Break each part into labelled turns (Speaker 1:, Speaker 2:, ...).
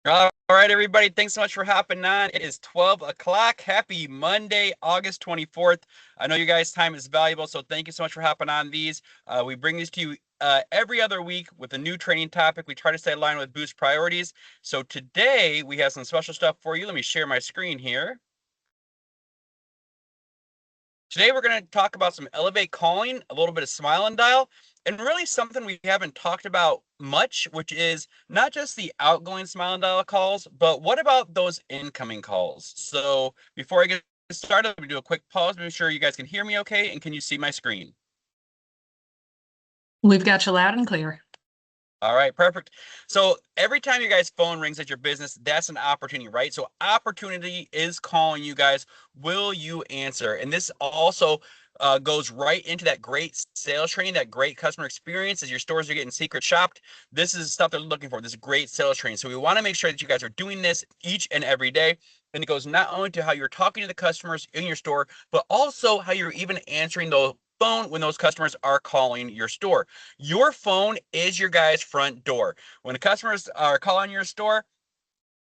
Speaker 1: All right, everybody. Thanks so much for hopping on. It is 12 o'clock. Happy Monday, August 24th. I know you guys' time is valuable, so thank you so much for hopping on these. We bring these to you every other week with a new training topic. We try to stay aligned with Boost priorities. So today we have some special stuff for you. Let me share my screen here. Today we're going to talk about some Elevate calling, a little bit of Smile and Dial, and really something we haven't talked about much, which is not just the outgoing Smile and Dial calls, but what about those incoming calls? So before I get started, let me do a quick pause, make sure you guys can hear me okay, and can you see my screen?
Speaker 2: We've got you loud and clear.
Speaker 1: All right, perfect. So every time your guys' phone rings at your business, that's an opportunity, right? So opportunity is calling you guys. Will you answer? And this also goes right into that great sales training, that great customer experience as your stores are getting secret shopped. This is stuff they're looking for, this great sales training. So we want to make sure that you guys are doing this each and every day. And it goes not only to how you're talking to the customers in your store, but also how you're even answering the phone when those customers are calling your store. Your phone is your guys' front door. When the customers are calling your store,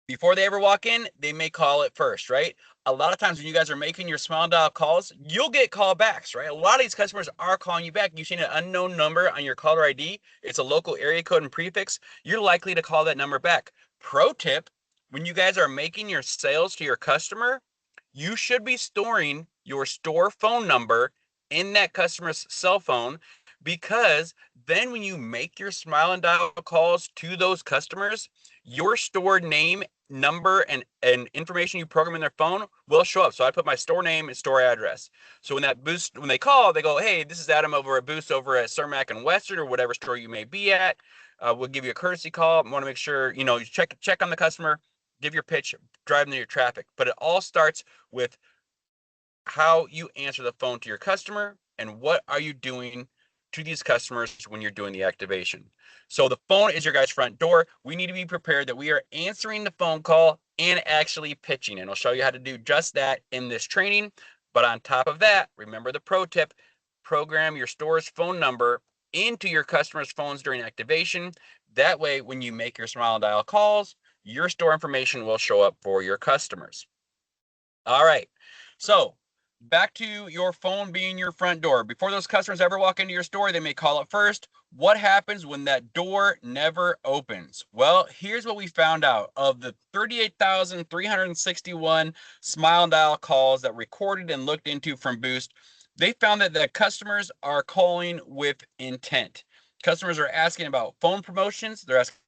Speaker 1: before they ever walk in, they may call it first, right? A lot of times when you guys are making your Smile Dial calls, you'll get callbacks, right? A lot of these customers are calling you back. You've seen an unknown number on your caller ID. It's a local area code and prefix. You're likely to call that number back. Pro tip, when you guys are making your sales to your customer, you should be storing your store phone number in that customer's cell phone, because then when you make your Smile and Dial calls to those customers, your store name, number, and information you program in their phone will show up. So I put my store name and store address. So when they call, they go, hey, this is Adam over at Boost over at Cermak and Western, or whatever store you may be at. We'll give you a courtesy call. I want to make sure, you check on the customer, give your pitch, drive them to your traffic. But it all starts with how you answer the phone to your customer and what are you doing to these customers when you're doing the activation. So the phone is your guys' front door. We need to be prepared that we are answering the phone call and actually pitching. And I'll show you how to do just that in this training. But on top of that, remember the pro tip, program your store's phone number into your customers' phones during activation. That way, when you make your Smile and Dial calls, your store information will show up for your customers. All right. So back to your phone being your front door. Before those customers ever walk into your store, they may call it first. What happens when that door never opens? Well, here's what we found out. Of the 38,361 Smile and Dial calls that recorded and looked into from Boost, they found that the customers are calling with intent. Customers are asking about phone promotions. They're asking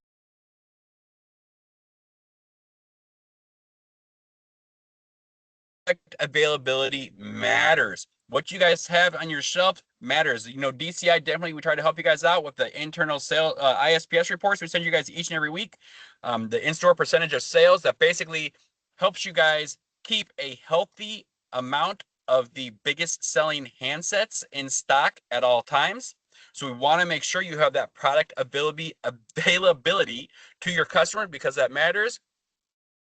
Speaker 1: availability matters. What you guys have on your shelf matters. DCI, definitely, we try to help you guys out with the internal sale ISPS reports we send you guys each and every week. The in-store percentage of sales that basically helps you guys keep a healthy amount of the biggest selling handsets in stock at all times. So we want to make sure you have that product availability to your customer, because that matters.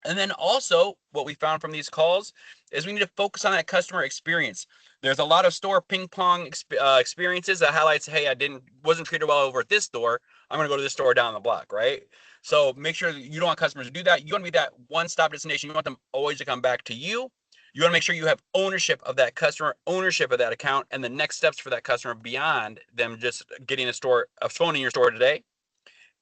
Speaker 1: And then also what we found from these calls is we need to focus on that customer experience. There's a lot of store ping pong experiences that highlights, hey, wasn't treated well over at this store. I'm going to go to this store down the block, right? So make sure that you don't want customers to do that. You want to be that one-stop destination. You want them always to come back to you. You want to make sure you have ownership of that customer, ownership of that account, and the next steps for that customer beyond them just getting a phone in your store today.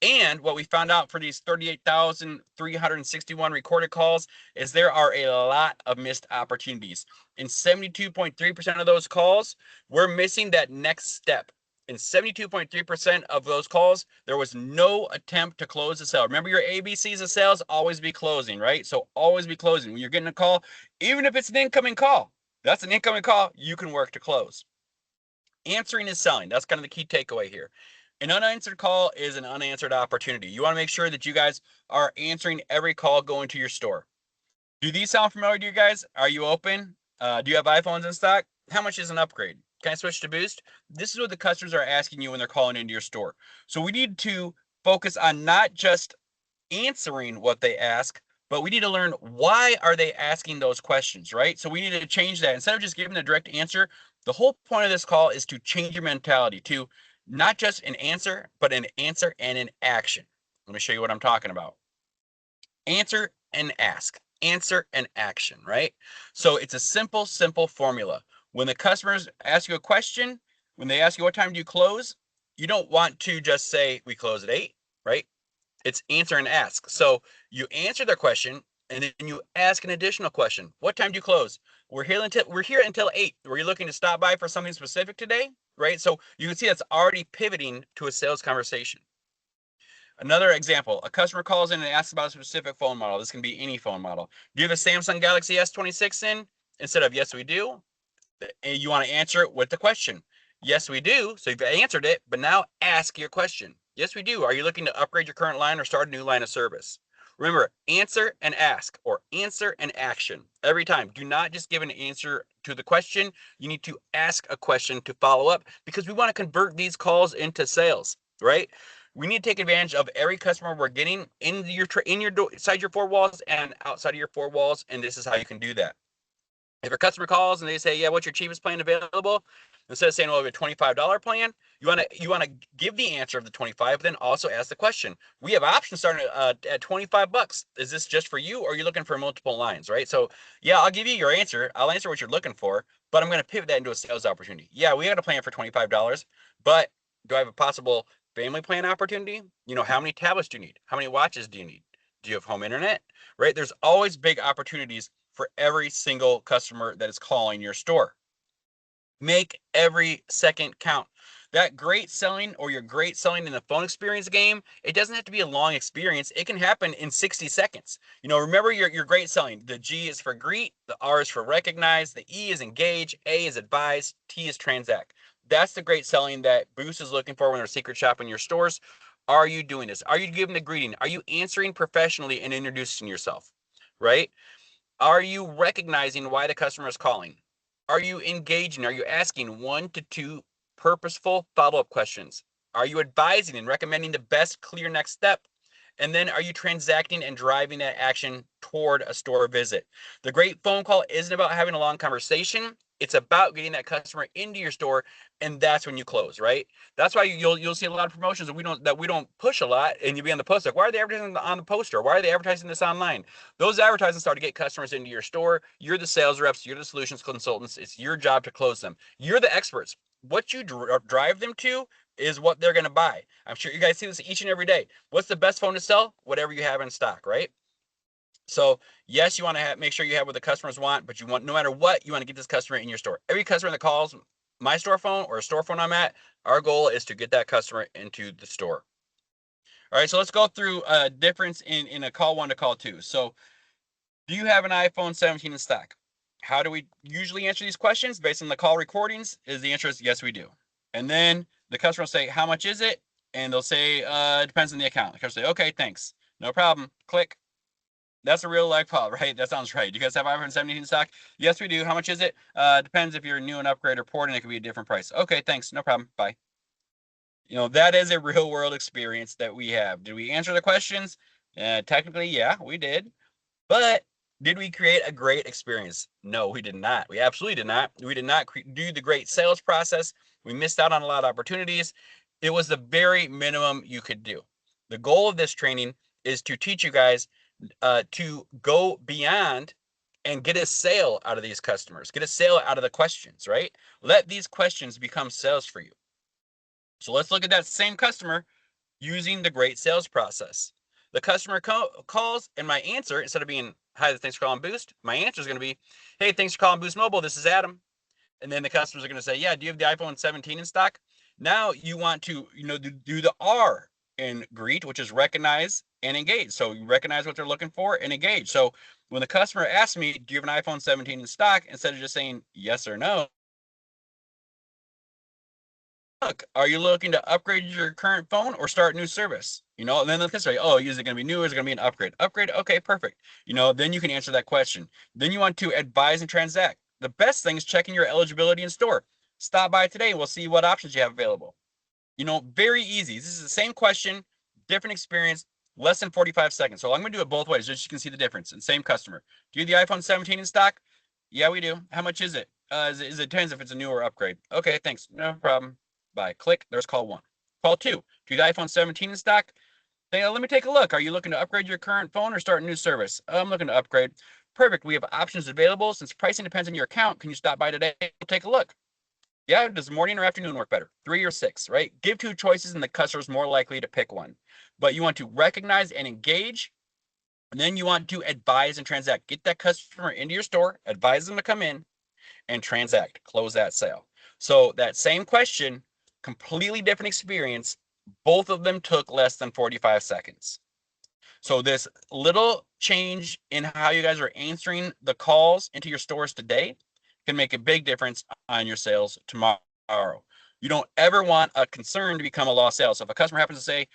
Speaker 1: And what we found out for these 38,361 recorded calls is there are a lot of missed opportunities. In 72.3% of those calls, we're missing that next step. In 72.3% of those calls, there was no attempt to close the sale. Remember, your ABCs of sales, always be closing, right? So always be closing. When you're getting a call, even if it's an incoming call, that's an incoming call, you can work to close. Answering is selling. That's kind of the key takeaway here. An unanswered call is an unanswered opportunity. You want to make sure that you guys are answering every call going to your store. Do these sound familiar to you guys? Are you open? Do you have iPhones in stock? How much is an upgrade? Can I switch to Boost? This is what the customers are asking you when they're calling into your store. So we need to focus on not just answering what they ask, but we need to learn why are they asking those questions, right? So we need to change that. Instead of just giving a direct answer, the whole point of this call is to change your mentality to not just an answer, but an answer and an action. Let me show you what I'm talking about. Answer and ask. Answer and action, right? So it's a simple, simple formula. When the customers ask you a question, when they ask you what time do you close, you don't want to just say we close at 8, right? It's answer and ask. So you answer their question and then you ask an additional question. What time do you close? We're here until 8. Were you looking to stop by for something specific today? Right? So you can see that's already pivoting to a sales conversation. Another example, a customer calls in and asks about a specific phone model. This can be any phone model. Do you have a Samsung Galaxy S26 in? Instead of yes, we do, you want to answer it with the question. Yes, we do. So you've answered it, but now ask your question. Yes, we do. Are you looking to upgrade your current line or start a new line of service? Remember, answer and ask, or answer and action every time. Do not just give an answer to the question. You need to ask a question to follow up, because we want to convert these calls into sales, right? We need to take advantage of every customer we're getting inside your 4 walls and outside of your 4 walls, and this is how you can do that. If a customer calls and they say, "Yeah, what's your cheapest plan available?" Instead of saying, "Well, we have a $25 plan," you want to give the answer of the 25, but then also ask the question. We have options starting at $25. Is this just for you, or are you looking for multiple lines, right? So, yeah, I'll give you your answer. I'll answer what you're looking for, but I'm going to pivot that into a sales opportunity. Yeah, we got a plan for $25, but do I have a possible family plan opportunity? How many tablets do you need? How many watches do you need? Do you have home internet? Right? There's always big opportunities for every single customer that is calling your store. Make every second count. That great selling, or your great selling in the phone experience game, it doesn't have to be a long experience. It can happen in 60 seconds. Remember your great selling. The G is for greet, the R is for recognize, the E is engage, A is advise, T is transact. That's the great selling that Boost is looking for when they're secret shopping your stores. Are you doing this? Are you giving the greeting? Are you answering professionally and introducing yourself? Right? Are you recognizing why the customer is calling? Are you engaging? Are you asking 1 to 2 purposeful follow-up questions? Are you advising and recommending the best clear next step? And then are you transacting and driving that action toward a store visit? The great phone call isn't about having a long conversation. It's about getting that customer into your store, and that's when you close, right? That's why you'll see a lot of promotions that we don't push a lot, and you'll be on the post like, why are they advertising on the poster? Why are they advertising this online? Those advertisements start to get customers into your store. You're the sales reps. You're the solutions consultants. It's your job to close them. You're the experts. What you drive them to is what they're going to buy. I'm sure you guys see this each and every day. What's the best phone to sell? Whatever you have in stock, right? So yes, you want to make sure you have what the customers want, but no matter what, you want to get this customer in your store. Every customer that calls my store phone or a store phone I'm at, our goal is to get that customer into the store. All right, so let's go through a difference in a call 1 to call 2. So do you have an iPhone 17 in stock? How do we usually answer these questions based on the call recordings? The answer is yes, we do. And then the customer will say, how much is it? And they'll say, it depends on the account. The customer will say, okay, thanks. No problem. Click. That's a real life call, right? That sounds right. Do you guys have iPhone 17 in stock? Yes, we do. How much is it? Depends if you're new and upgrade or port, and it could be a different price. Okay, thanks. No problem. Bye. That is a real world experience that we have. Did we answer the questions? Technically, yeah, we did. But did we create a great experience? No, we did not. We absolutely did not. We did not do the great sales process. We missed out on a lot of opportunities. It was the very minimum you could do. The goal of this training is to teach you guys to go beyond and get a sale out of these customers, get a sale out of the questions, right? Let these questions become sales for you. So let's look at that same customer using the great sales process. The customer calls, and my answer, instead of being, hi, thanks for calling Boost, my answer is going to be, hey, thanks for calling Boost Mobile. This is Adam. And then the customers are going to say, yeah, do you have the iPhone 17 in stock? Now you want to, do the R in greet, which is recognize and engage. So you recognize what they're looking for and engage. So when the customer asks me, do you have an iPhone 17 in stock? Instead of just saying yes or no, look, are you looking to upgrade your current phone or start new service? And then the customer, oh, is it going to be new or is it going to be an upgrade? Upgrade, okay, perfect. Then you can answer that question. Then you want to advise and transact. The best thing is checking your eligibility in store. Stop by today. We'll see what options you have available. Very easy. This is the same question, different experience, less than 45 seconds. So I'm going to do it both ways just so you can see the difference. And same customer. Do you have the iPhone 17 in stock? Yeah, we do. How much is it? It depends if it's a new or upgrade. Okay, thanks. No problem. Bye. Click. There's call 1. Call 2. Do you have the iPhone 17 in stock? Say, let me take a look. Are you looking to upgrade your current phone or start a new service? I'm looking to upgrade. Perfect. We have options available. Since pricing depends on your account, can you stop by today? We'll take a look. Yeah, does morning or afternoon work better? 3 or 6, right? Give two choices and the customer's more likely to pick one. But you want to recognize and engage, and then you want to advise and transact. Get that customer into your store, advise them to come in and transact, close that sale. So that same question, completely different experience. Both of them took less than 45 seconds. So this little change in how you guys are answering the calls into your stores today can make a big difference on your sales tomorrow. You don't ever want a concern to become a lost sale. So if a customer happens to say,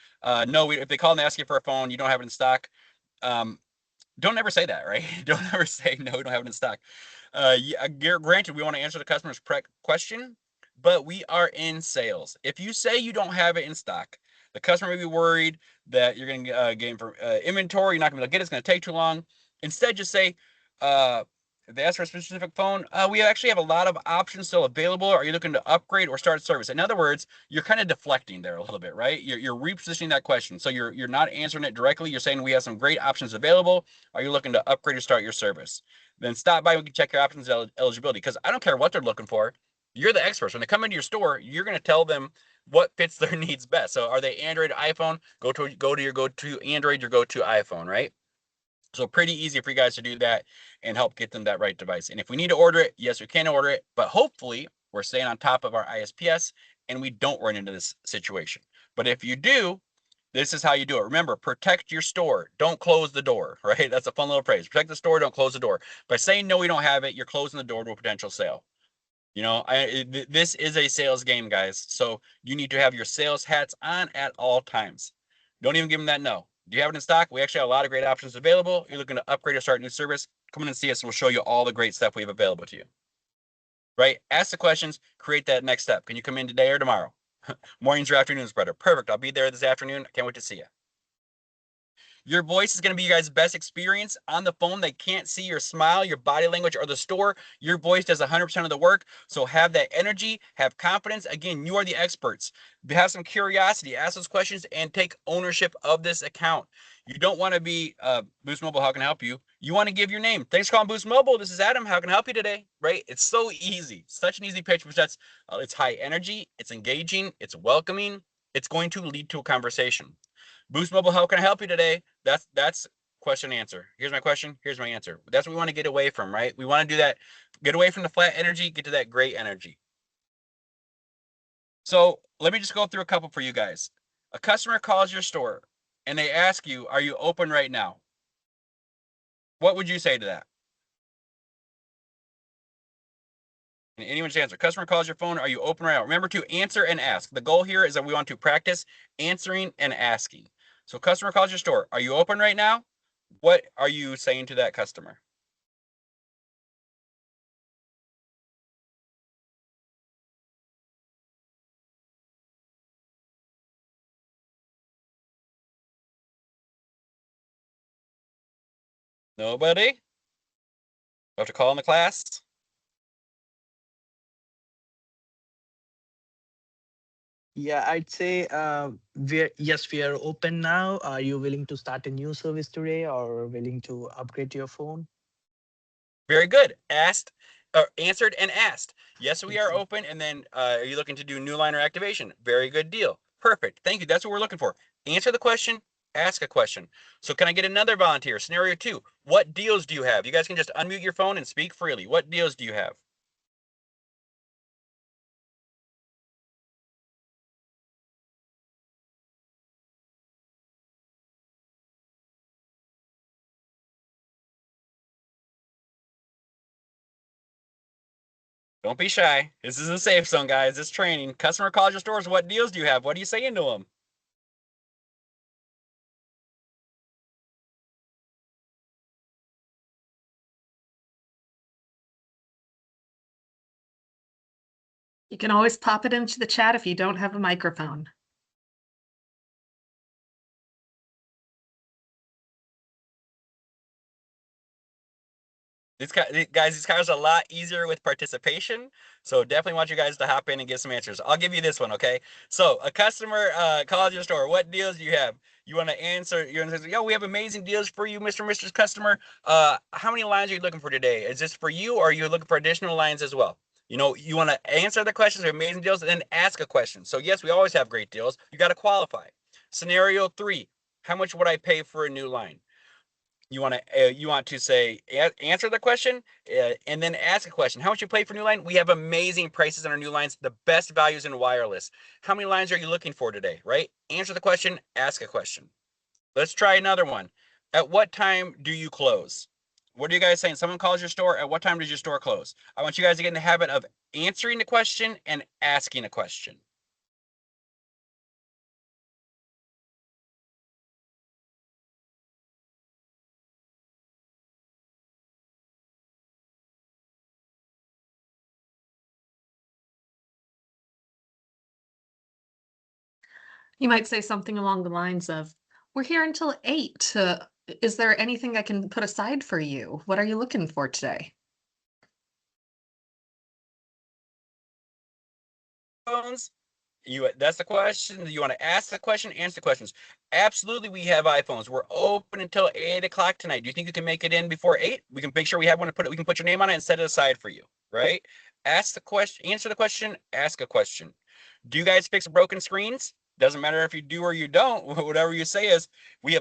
Speaker 1: no, if they call and ask you for a phone, you don't have it in stock, um, don't ever say that, right? Don't ever say, no, we don't have it in stock. Yeah, granted, we want to answer the customer's question, but we are in sales. If you say you don't have it in stock, the customer may be worried that you're going to get inventory. You're not going to be able to get it. It's going to take too long. Instead, just say, if they ask for a specific phone, we actually have a lot of options still available. Are you looking to upgrade or start service? In other words, you're kind of deflecting there a little bit, right? You're repositioning that question. So you're not answering it directly. You're saying we have some great options available. Are you looking to upgrade or start your service? Then stop by. We can check your options eligibility, because I don't care what they're looking for. You're the experts. When they come into your store, you're going to tell them what fits their needs best. So are they Android, iPhone? Go to your go-to Android, your go-to iPhone, right? So pretty easy for you guys to do that and help get them that right device. And if we need to order it, yes, we can order it, but hopefully we're staying on top of our ISPS and we don't run into this situation. But if you do, this is how you do it. Remember, protect your store. Don't close the door, right? That's a fun little phrase. Protect the store, don't close the door. By saying, no, we don't have it, you're closing the door to a potential sale. This is a sales game, guys. So you need to have your sales hats on at all times. Don't even give them that no. Do you have it in stock? We actually have a lot of great options available. You're looking to upgrade or start a new service, come in and see us and we'll show you all the great stuff we have available to you. Right? Ask the questions, create that next step. Can you come in today or tomorrow? Mornings or afternoons, brother. Perfect. I'll be there this afternoon. I can't wait to see you. Your voice is going to be your guys' best experience on the phone. They can't see your smile, your body language, or the store. Your voice does 100% of the work. So have that energy, have confidence. Again, you are the experts. Have some curiosity, ask those questions, and take ownership of this account. You don't want to be Boost Mobile. How can I help you? You want to give your name. Thanks for calling Boost Mobile. This is Adam. How can I help you today? Right? It's so easy. Such an easy pitch, but it's high energy. It's engaging. It's welcoming. It's going to lead to a conversation. Boost Mobile, how can I help you today? That's question answer. Here's my question. Here's my answer. That's what we want to get away from, right? We want to do that. Get away from the flat energy. Get to that great energy. So let me just go through a couple for you guys. A customer calls your store and they ask you, "Are you open right now?" What would you say to that? Anyone's answer. Customer calls your phone. Are you open right now? Remember to answer and ask. The goal here is that we want to practice answering and asking. So customer calls your store. Are you open right now? What are you saying to that customer? Nobody? You have to call in the class?
Speaker 2: Yeah, I'd say we are open now. Are you willing to start a new service today or willing to upgrade your phone?
Speaker 1: Very good. Asked, or answered and asked. Yes, we are
Speaker 2: Mhm.
Speaker 1: open. And then are you looking to do new line or activation? Very good deal. Perfect. Thank you. That's what we're looking for. Answer the question, ask a question. So can I get another volunteer? Scenario 2. What deals do you have? You guys can just unmute your phone and speak freely. What deals do you have? Don't be shy. This is a safe zone, guys. This training. Customer calls your stores. What deals do you have? What are you saying to them?
Speaker 3: You can always pop it into the chat if you don't have a microphone.
Speaker 1: these cars are a lot easier with participation. So definitely want you guys to hop in and give some answers. I'll give you this one, okay? So a customer calls your store. What deals do you have? You want to answer, you're going to say, yo, we have amazing deals for you, Mr. Mr. Customer. How many lines are you looking for today? Is this for you, or are you looking for additional lines as well? You know, you want to answer the questions, amazing deals, and then ask a question. So yes, we always have great deals. You got to qualify. Scenario 3, how much would I pay for a new line? You want to say answer the question and then ask a question. How much you pay for new line? We have amazing prices on our new lines, the best values in wireless. How many lines are you looking for today? Right? Answer the question, ask a question. Let's try another one. At what time do you close? What are you guys saying? Someone calls your store. At what time does your store close? I want you guys to get in the habit of answering the question and asking a question.
Speaker 3: You might say something along the lines of, we're here until 8. Is there anything I can put aside for you? What are you looking for today?
Speaker 1: Phones. That's the question. You want to ask the question, answer the questions. Absolutely, we have iPhones. We're open until 8 o'clock tonight. Do you think you can make it in before 8? We can make sure we have one to put it. We can put your name on it and set it aside for you, right? Ask the question, answer the question, ask a question. Do you guys fix broken screens? Doesn't matter if you do or you don't. Whatever you say is, we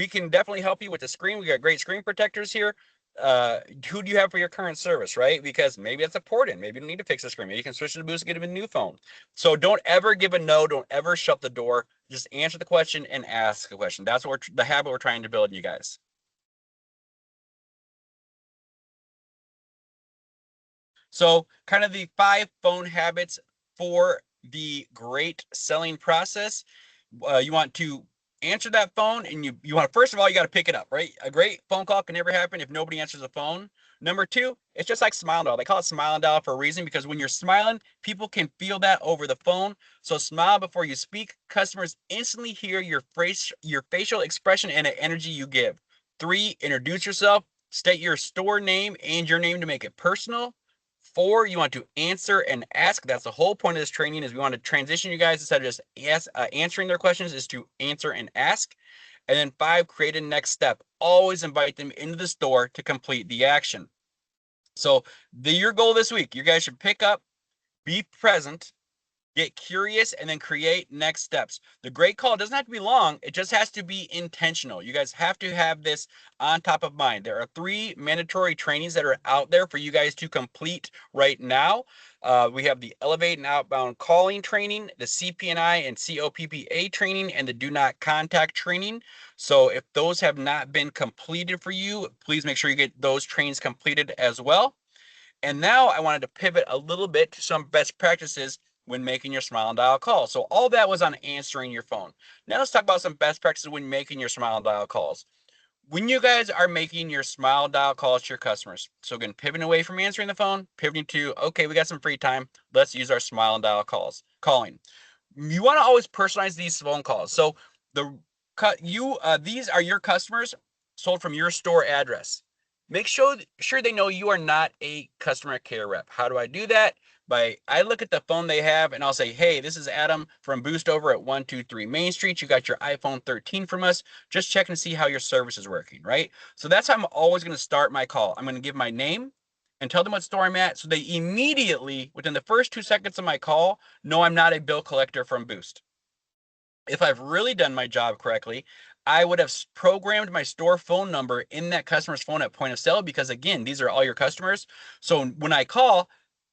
Speaker 1: can definitely help you with the screen. We got great screen protectors here. Who do you have for your current service, right? Because maybe it's a port in. Maybe you don't need to fix the screen. Maybe you can switch to the Boost and get a new phone. So don't ever give a no. Don't ever shut the door. Just answer the question and ask a question. That's what the habit we're trying to build in you guys. So kind of the 5 phone habits for the great selling process. You want to answer that phone, and you want to, first of all, you got to pick it up, right? A great phone call can never happen if nobody answers the phone. Number 2, it's just like smile and dial. They call it smile and dial for a reason, because when you're smiling, people can feel that over the phone. So smile before you speak. Customers instantly hear your facial expression and the energy you give. 3, introduce yourself. State your store name and your name to make it personal. 4, you want to answer and ask. That's the whole point of this training, is we want to transition you guys, instead of just answering their questions, is to answer and ask. And then 5, create a next step. Always invite them into the store to complete the action. So your goal this week, you guys should pick up, be present, get curious, and then create next steps. The great call doesn't have to be long. It just has to be intentional. You guys have to have this on top of mind. There are 3 mandatory trainings that are out there for you guys to complete right now. We have the Elevate and Outbound Calling training, the CPNI and COPPA training, and the Do Not Contact training. So if those have not been completed for you, please make sure you get those trainings completed as well. And now I wanted to pivot a little bit to some best practices when making your smile and dial calls. So all that was on answering your phone. Now let's talk about some best practices when making your smile and dial calls. When you guys are making your smile dial calls to your customers, so again, pivoting away from answering the phone, pivoting to, okay, we got some free time, let's use our smile and dial calling. You want to always personalize these phone calls. So these are your customers sold from your store address. Make sure they know you are not a customer care rep. How do I do that? I look at the phone they have and I'll say, hey, this is Adam from Boost over at 123 Main Street. You got your iPhone 13 from us. Just checking to see how your service is working, right? So that's how I'm always going to start my call. I'm going to give my name and tell them what store I'm at, so they immediately, within the first 2 seconds of my call, know I'm not a bill collector from Boost. If I've really done my job correctly, I would have programmed my store phone number in that customer's phone at point of sale, because again, these are all your customers. So when I call,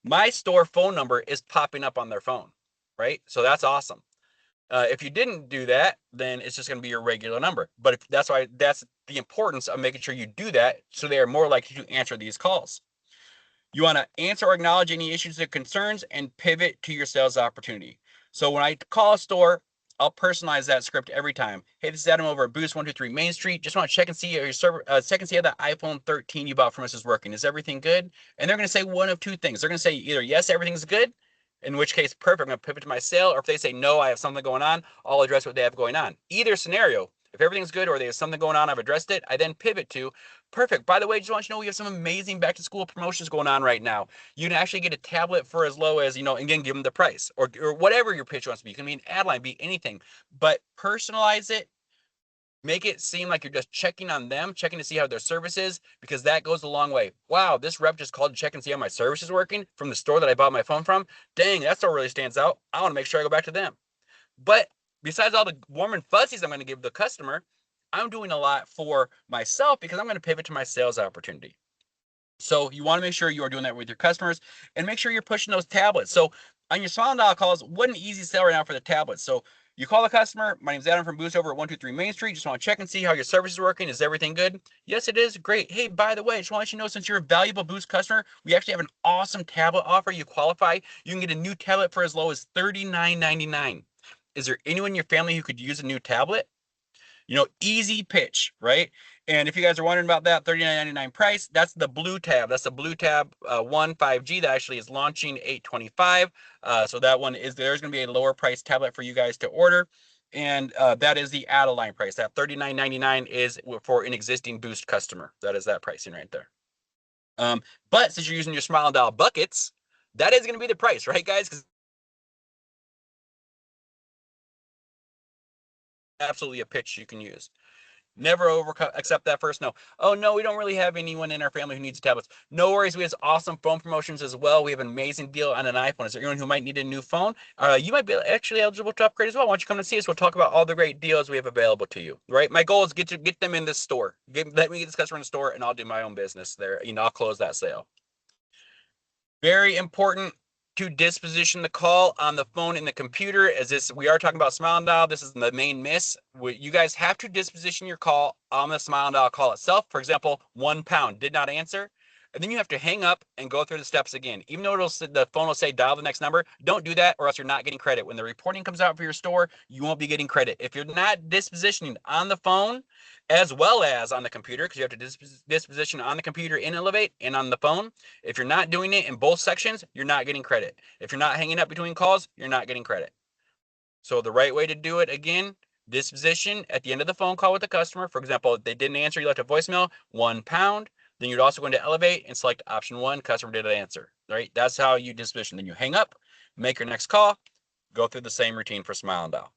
Speaker 1: my store phone number is popping up on their phone, right? So that's awesome. If you didn't do that, then it's just going to be your regular number. But that's the importance of making sure you do that, so they are more likely to answer these calls. You want to answer or acknowledge any issues or concerns and pivot to your sales opportunity. So when I call a store, I'll personalize that script every time. Hey, this is Adam over at Boost 123 Main Street. Just want to check and see how the iPhone 13 you bought from us is working. Is everything good? And they're going to say one of 2 things. They're going to say either yes, everything's good, in which case, perfect, I'm going to pivot to my sale. Or if they say no, I have something going on, I'll address what they have going on. Either scenario, If everything's good or there's something going on, I've addressed it, I then pivot to, perfect. By the way, just want you to know we have some amazing back to school promotions going on right now. You can actually get a tablet for as low as, again, give them the price or whatever your pitch wants to be. It can be an ad line, be anything, but personalize it. Make it seem like you're just checking on them, checking to see how their service is, because that goes a long way. Wow, this rep just called to check and see how my service is working from the store that I bought my phone from. Dang, that store really stands out. I want to make sure I go back to them. But besides all the warm and fuzzies I'm going to give the customer, I'm doing a lot for myself because I'm going to pivot to my sales opportunity. So you want to make sure you are doing that with your customers and make sure you're pushing those tablets. So on your Smile and Dial calls, what an easy sell right now for the tablets. So you call the customer, my name's Adam from Boost over at 123 Main Street. Just want to check and see how your service is working. Is everything good? Yes, it is. Great. Hey, by the way, I just want to let you know, since you're a valuable Boost customer, we actually have an awesome tablet offer. You qualify. You can get a new tablet for as low as $39.99. Is there anyone in your family who could use a new tablet? Easy pitch, right? And if you guys are wondering about that $39.99 price, that's the Blue Tab. That's the Blue Tab 1 5G that actually is launching 8/25. So that one there's going to be a lower price tablet for you guys to order. And that is the out-of-line price. That $39.99 is for an existing Boost customer. That is that pricing right there. But since you're using your Smile and Dial buckets, that is going to be the price, right, guys? Because absolutely a pitch you can use. Never accept that first no. Oh, no, we don't really have anyone in our family who needs tablets. No worries. We have awesome phone promotions as well. We have an amazing deal on an iPhone. Is there anyone who might need a new phone? You might be actually eligible to upgrade as well. Why don't you come and see us? We'll talk about all the great deals we have available to you, right? My goal is get them in this store. Let me get this customer in the store and I'll do my own business there. I'll close that sale. Very important to disposition the call on the phone and the computer. We are talking about Smile and Dial. This is the main miss. You guys have to disposition your call on the Smile and Dial call itself. For example, £1 did not answer. And then you have to hang up and go through the steps again. Even though the phone will say dial the next number, don't do that or else you're not getting credit. When the reporting comes out for your store, you won't be getting credit. If you're not dispositioning on the phone as well as on the computer, because you have to disposition on the computer in Elevate and on the phone, if you're not doing it in both sections, you're not getting credit. If you're not hanging up between calls, you're not getting credit. So the right way to do it, again, disposition at the end of the phone call with the customer. For example, if they didn't answer, you left a voicemail, £1. Then you'd also go into Elevate and select option 1, customer didn't answer, right? That's how you disposition. Then you hang up, make your next call, go through the same routine for Smile and Dial.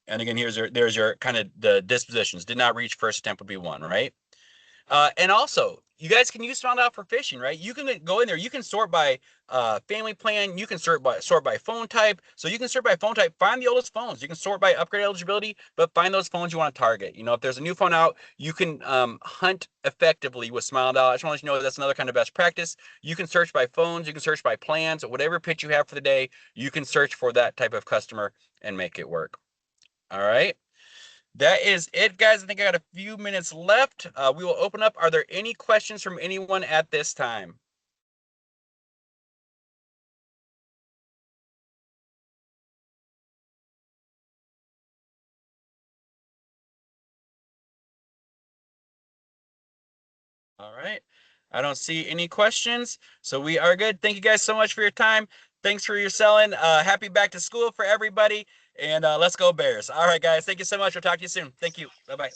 Speaker 1: And again, there's your kind of the dispositions. Did not reach, first attempt would be 1, right? And also, you guys can use Smile and Dial for phishing, right? You can go in there. You can sort by family plan. You can sort by phone type. So you can sort by phone type. Find the oldest phones. You can sort by upgrade eligibility, but find those phones you want to target. If there's a new phone out, you can hunt effectively with Smile and Dial. I just want to let you know that's another kind of best practice. You can search by phones. You can search by plans. Whatever pitch you have for the day, you can search for that type of customer and make it work. All right. That is it, guys. I think I got a few minutes left. We will open up. Are there any questions from anyone at this time? All right. I don't see any questions, so we are good. Thank you guys so much for your time. Thanks for your selling. Happy back to school for everybody, and let's go Bears. All right, guys. Thank you so much. We'll talk to you soon. Thank you. Bye-bye.